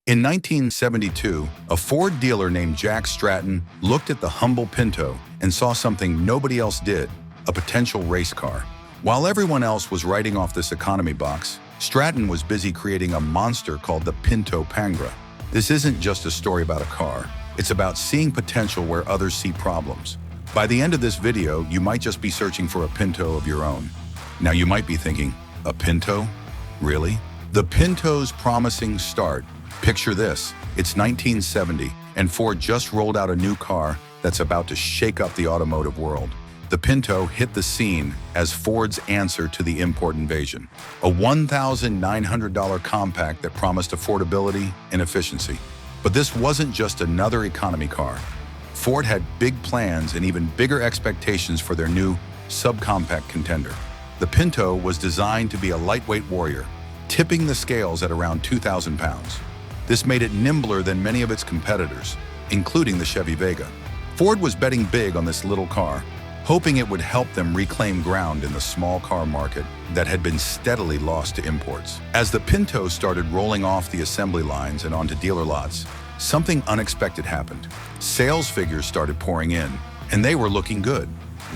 In 1972, a Ford dealer named Jack Stratton looked at the humble Pinto and saw something nobody else did, a potential race car. While everyone else was writing off this economy box, Stratton was busy creating a monster called the Pinto Pangra. This isn't just a story about a car. It's about seeing potential where others see problems. By the end of this video, you might just be searching for a Pinto of your own. Now you might be thinking, a Pinto? Really? The Pinto's promising start. Picture this, it's 1970, and Ford just rolled out a new car that's about to shake up the automotive world. The Pinto hit the scene as Ford's answer to the import invasion. A $1,900 compact that promised affordability and efficiency. But this wasn't just another economy car. Ford had big plans and even bigger expectations for their new subcompact contender. The Pinto was designed to be a lightweight warrior, tipping the scales at around 2,000 pounds. This made it nimbler than many of its competitors, including the Chevy Vega. Ford was betting big on this little car, hoping it would help them reclaim ground in the small car market that had been steadily lost to imports. As the Pinto started rolling off the assembly lines and onto dealer lots, something unexpected happened. Sales figures started pouring in, and they were looking good,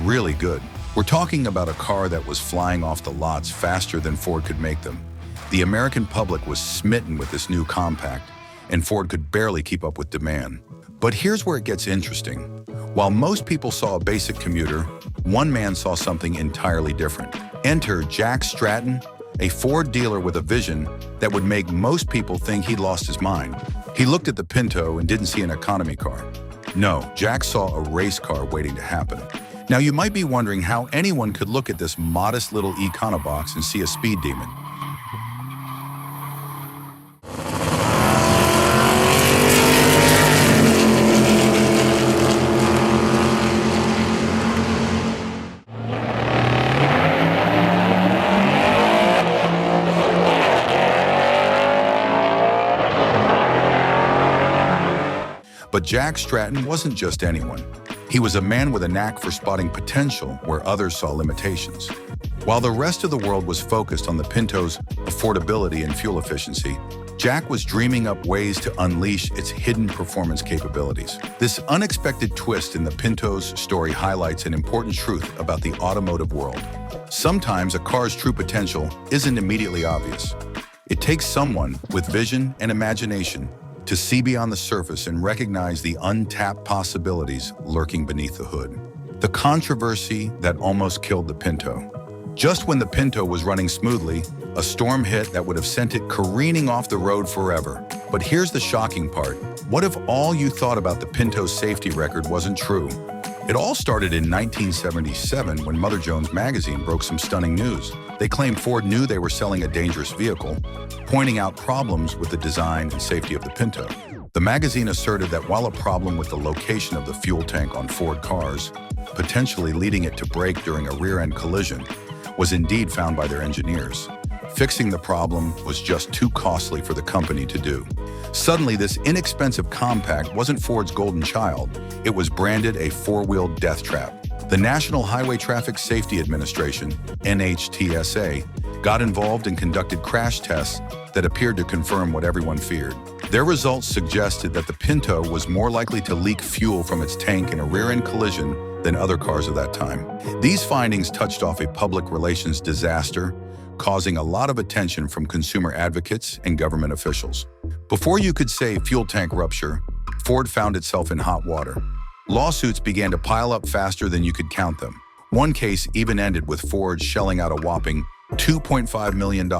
really good. We're talking about a car that was flying off the lots faster than Ford could make them. The American public was smitten with this new compact, and Ford could barely keep up with demand. But here's where it gets interesting. While most people saw a basic commuter, one man saw something entirely different. Enter Jack Stratton, a Ford dealer with a vision that would make most people think he'd lost his mind. He looked at the Pinto and didn't see an economy car. No, Jack saw a race car waiting to happen. Now you might be wondering how anyone could look at this modest little Econobox and see a speed demon. But Jack Stratton wasn't just anyone. He was a man with a knack for spotting potential where others saw limitations. While the rest of the world was focused on the Pinto's affordability and fuel efficiency, Jack was dreaming up ways to unleash its hidden performance capabilities. This unexpected twist in the Pinto's story highlights an important truth about the automotive world. Sometimes a car's true potential isn't immediately obvious. It takes someone with vision and imagination to see beyond the surface and recognize the untapped possibilities lurking beneath the hood. The controversy that almost killed the Pinto. Just when the Pinto was running smoothly, a storm hit that would have sent it careening off the road forever. But here's the shocking part. What if all you thought about the Pinto's safety record wasn't true? It all started in 1977 when Mother Jones magazine broke some stunning news. They claimed Ford knew they were selling a dangerous vehicle, pointing out problems with the design and safety of the Pinto. The magazine asserted that while a problem with the location of the fuel tank on Ford cars, potentially leading it to break during a rear-end collision, was indeed found by their engineers, fixing the problem was just too costly for the company to do. Suddenly, this inexpensive compact wasn't Ford's golden child. It was branded a four-wheel death trap. The National Highway Traffic Safety Administration, NHTSA, got involved and conducted crash tests that appeared to confirm what everyone feared. Their results suggested that the Pinto was more likely to leak fuel from its tank in a rear-end collision than other cars of that time. These findings touched off a public relations disaster, causing a lot of attention from consumer advocates and government officials. Before you could say fuel tank rupture, Ford found itself in hot water. Lawsuits began to pile up faster than you could count them. One case even ended with Ford shelling out a whopping $2.5 million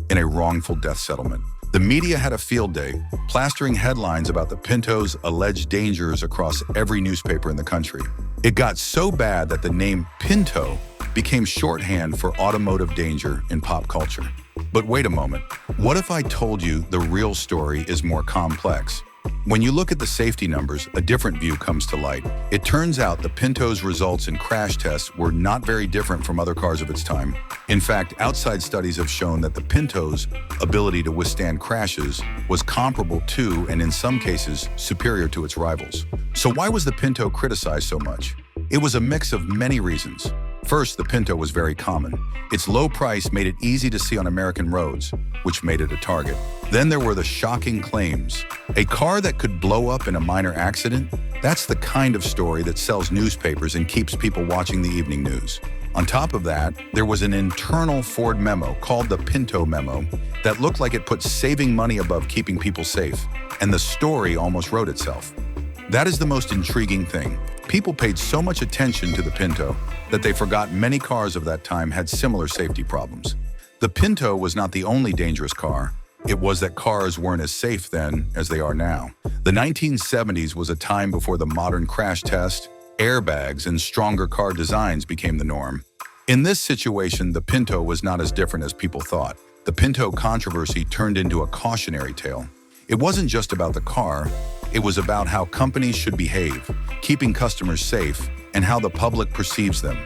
in a wrongful death settlement. The media had a field day, plastering headlines about the Pinto's alleged dangers across every newspaper in the country. It got so bad that the name Pinto became shorthand for automotive danger in pop culture. But wait a moment, what if I told you the real story is more complex? When you look at the safety numbers, a different view comes to light. It turns out the Pinto's results in crash tests were not very different from other cars of its time. In fact, outside studies have shown that the Pinto's ability to withstand crashes was comparable to, and in some cases, superior to its rivals. So why was the Pinto criticized so much? It was a mix of many reasons. First, the Pinto was very common. Its low price made it easy to see on American roads, which made it a target. Then there were the shocking claims. A car that could blow up in a minor accident? That's the kind of story that sells newspapers and keeps people watching the evening news. On top of that, there was an internal Ford memo called the Pinto Memo that looked like it put saving money above keeping people safe, and the story almost wrote itself. That is the most intriguing thing. People paid so much attention to the Pinto that they forgot many cars of that time had similar safety problems. The Pinto was not the only dangerous car. It was that cars weren't as safe then as they are now. The 1970s was a time before the modern crash test, airbags, and stronger car designs became the norm. In this situation, the Pinto was not as different as people thought. The Pinto controversy turned into a cautionary tale. It wasn't just about the car, it was about how companies should behave, keeping customers safe, and how the public perceives them.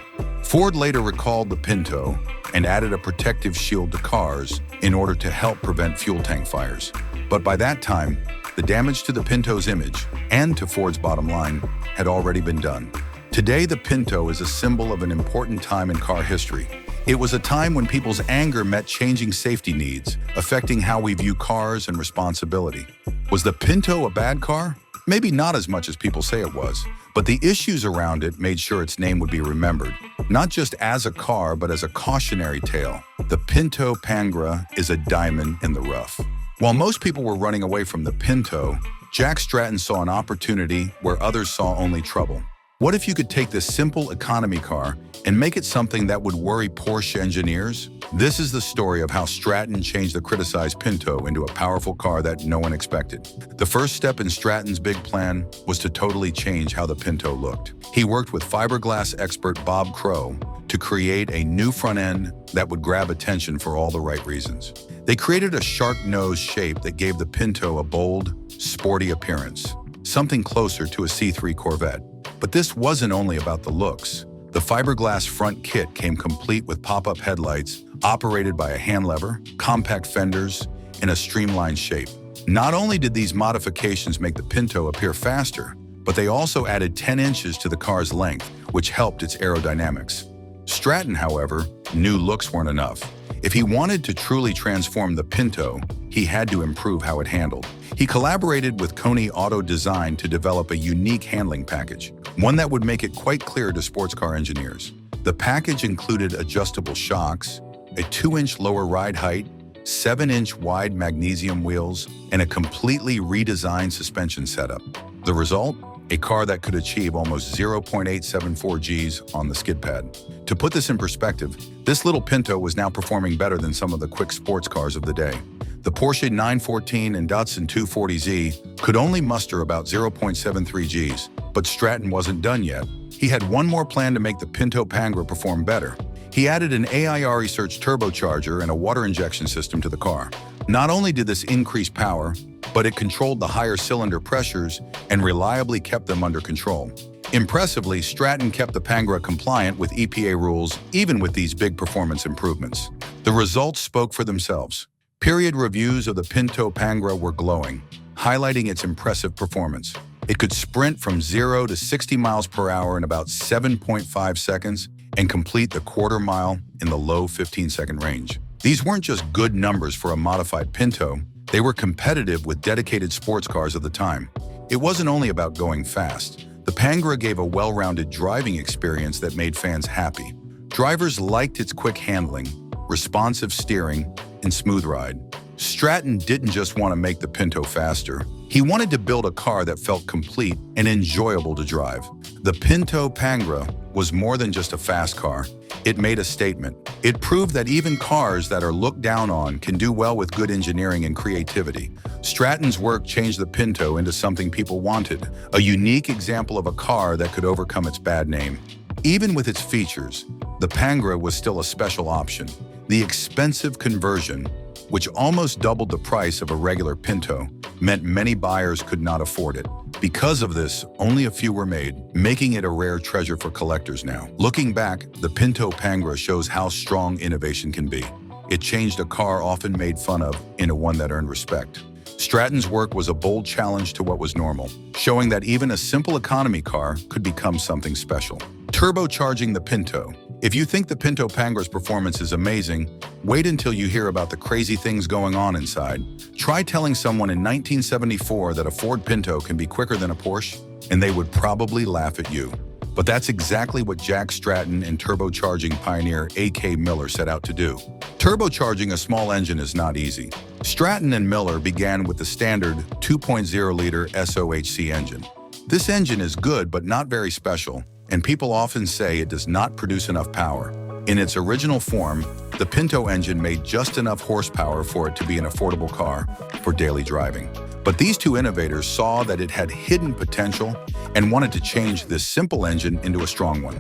Ford later recalled the Pinto and added a protective shield to cars in order to help prevent fuel tank fires. But by that time, the damage to the Pinto's image and to Ford's bottom line had already been done. Today, the Pinto is a symbol of an important time in car history. It was a time when people's anger met changing safety needs, affecting how we view cars and responsibility. Was the Pinto a bad car? Maybe not as much as people say it was, but the issues around it made sure its name would be remembered, not just as a car, but as a cautionary tale. The Pinto Pangra is a diamond in the rough. While most people were running away from the Pinto, Jack Stratton saw an opportunity where others saw only trouble. What if you could take this simple economy car and make it something that would worry Porsche engineers? This is the story of how Stratton changed the criticized Pinto into a powerful car that no one expected. The first step in Stratton's big plan was to totally change how the Pinto looked. He worked with fiberglass expert Bob Crow to create a new front end that would grab attention for all the right reasons. They created a shark-nosed shape that gave the Pinto a bold, sporty appearance, something closer to a C3 Corvette. But this wasn't only about the looks. The fiberglass front kit came complete with pop-up headlights, operated by a hand lever, compact fenders, and a streamlined shape. Not only did these modifications make the Pinto appear faster, but they also added 10 inches to the car's length, which helped its aerodynamics. Stratton, however, knew looks weren't enough. If he wanted to truly transform the Pinto, he had to improve how it handled. He collaborated with Koni Auto Design to develop a unique handling package, one that would make it quite clear to sports car engineers. The package included adjustable shocks, a 2-inch lower ride height, 7-inch wide magnesium wheels, and a completely redesigned suspension setup. The result? A car that could achieve almost 0.874 Gs on the skid pad. To put this in perspective, this little Pinto was now performing better than some of the quick sports cars of the day. The Porsche 914 and Datsun 240Z could only muster about 0.73 Gs, but Stratton wasn't done yet. He had one more plan to make the Pinto Pangra perform better. He added an AIR Research turbocharger and a water injection system to the car. Not only did this increase power, but it controlled the higher cylinder pressures and reliably kept them under control. Impressively, Stratton kept the Pangra compliant with EPA rules even with these big performance improvements. The results spoke for themselves. Period reviews of the Pinto Pangra were glowing, highlighting its impressive performance. It could sprint from 0 to 60 miles per hour in about 7.5 seconds and complete the quarter mile in the low 15-second range. These weren't just good numbers for a modified Pinto, they were competitive with dedicated sports cars of the time. It wasn't only about going fast. The Pangra gave a well-rounded driving experience that made fans happy. Drivers liked its quick handling, responsive steering, and smooth ride. Stratton didn't just want to make the Pinto faster. He wanted to build a car that felt complete and enjoyable to drive. The Pinto Pangra was more than just a fast car. It made a statement. It proved that even cars that are looked down on can do well with good engineering and creativity. Stratton's work changed the Pinto into something people wanted, a unique example of a car that could overcome its bad name. Even with its features, the Pangra was still a special option. The expensive conversion, which almost doubled the price of a regular Pinto, meant many buyers could not afford it. Because of this, only a few were made, making it a rare treasure for collectors now. Looking back, the Pinto Pangra shows how strong innovation can be. It changed a car often made fun of into one that earned respect. Stratton's work was a bold challenge to what was normal, showing that even a simple economy car could become something special. Turbocharging the Pinto. If you think the Pinto Pangra's performance is amazing, wait until you hear about the crazy things going on inside. Try telling someone in 1974 that a Ford Pinto can be quicker than a Porsche, and they would probably laugh at you. But that's exactly what Jack Stratton and turbocharging pioneer A.K. Miller set out to do. Turbocharging a small engine is not easy. Stratton and Miller began with the standard 2.0-liter SOHC engine. This engine is good but not very special, and people often say it does not produce enough power. In its original form, the Pinto engine made just enough horsepower for it to be an affordable car for daily driving. But these two innovators saw that it had hidden potential and wanted to change this simple engine into a strong one.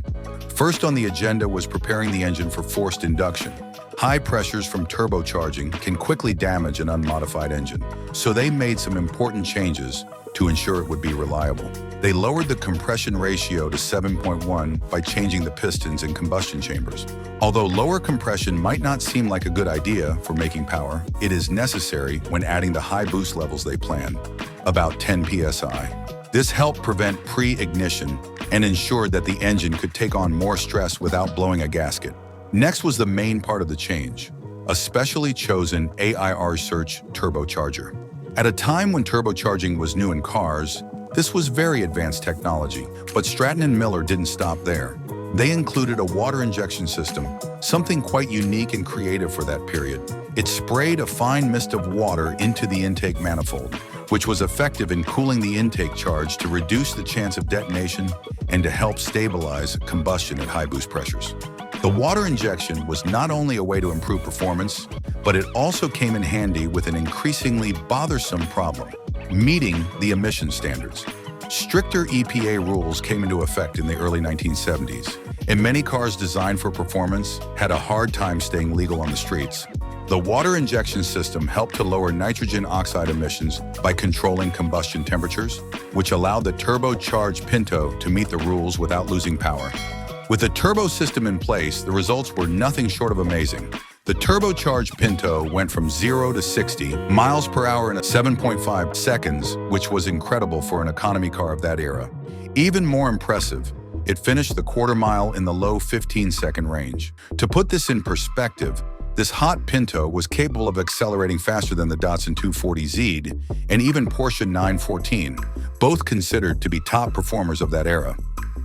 First on the agenda was preparing the engine for forced induction. High pressures from turbocharging can quickly damage an unmodified engine, so they made some important changes to ensure it would be reliable. They lowered the compression ratio to 7.1 by changing the pistons and combustion chambers. Although lower compression might not seem like a good idea for making power, it is necessary when adding the high boost levels they planned, about 10 psi. This helped prevent pre-ignition and ensured that the engine could take on more stress without blowing a gasket. Next was the main part of the change, a specially chosen AIR Search turbocharger. At a time when turbocharging was new in cars, this was very advanced technology, but Stratton and Miller didn't stop there. They included a water injection system, something quite unique and creative for that period. It sprayed a fine mist of water into the intake manifold, which was effective in cooling the intake charge to reduce the chance of detonation and to help stabilize combustion at high boost pressures. The water injection was not only a way to improve performance, but it also came in handy with an increasingly bothersome problem: meeting the emission standards. Stricter EPA rules came into effect in the early 1970s, and many cars designed for performance had a hard time staying legal on the streets. The water injection system helped to lower nitrogen oxide emissions by controlling combustion temperatures, which allowed the turbocharged Pinto to meet the rules without losing power. With the turbo system in place, the results were nothing short of amazing. The turbocharged Pinto went from 0 to 60 miles per hour in 7.5 seconds, which was incredible for an economy car of that era. Even more impressive, it finished the quarter mile in the low 15-second range. To put this in perspective, this hot Pinto was capable of accelerating faster than the Datsun 240Z and even Porsche 914, both considered to be top performers of that era.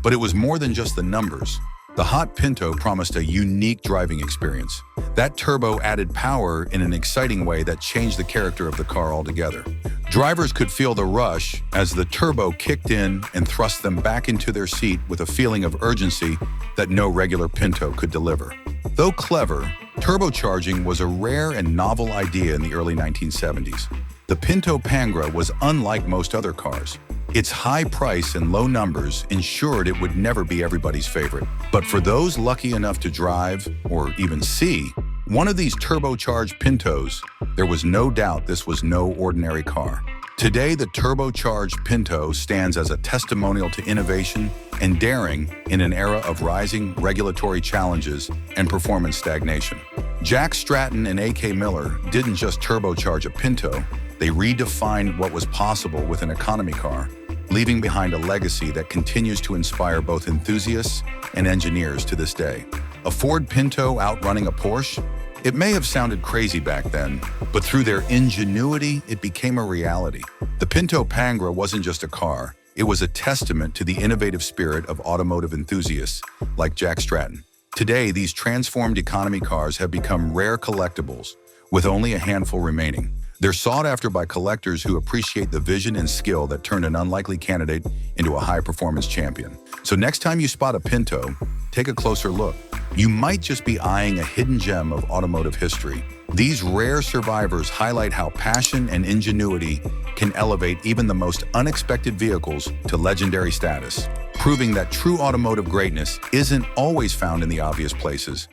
But it was more than just the numbers. The hot Pinto promised a unique driving experience. That turbo added power in an exciting way that changed the character of the car altogether. Drivers could feel the rush as the turbo kicked in and thrust them back into their seat with a feeling of urgency that no regular Pinto could deliver. Though clever, turbocharging was a rare and novel idea in the early 1970s. The Pinto Pangra was unlike most other cars. Its high price and low numbers ensured it would never be everybody's favorite. But for those lucky enough to drive, or even see, one of these turbocharged Pintos, there was no doubt this was no ordinary car. Today, the turbocharged Pinto stands as a testimonial to innovation and daring in an era of rising regulatory challenges and performance stagnation. Jack Stratton and A.K. Miller didn't just turbocharge a Pinto, they redefined what was possible with an economy car, leaving behind a legacy that continues to inspire both enthusiasts and engineers to this day. A Ford Pinto outrunning a Porsche? It may have sounded crazy back then, but through their ingenuity, it became a reality. The Pinto Pangra wasn't just a car, it was a testament to the innovative spirit of automotive enthusiasts like Jack Stratton. Today, these transformed economy cars have become rare collectibles, with only a handful remaining. They're sought after by collectors who appreciate the vision and skill that turned an unlikely candidate into a high-performance champion. So next time you spot a Pinto, take a closer look. You might just be eyeing a hidden gem of automotive history. These rare survivors highlight how passion and ingenuity can elevate even the most unexpected vehicles to legendary status, proving that true automotive greatness isn't always found in the obvious places.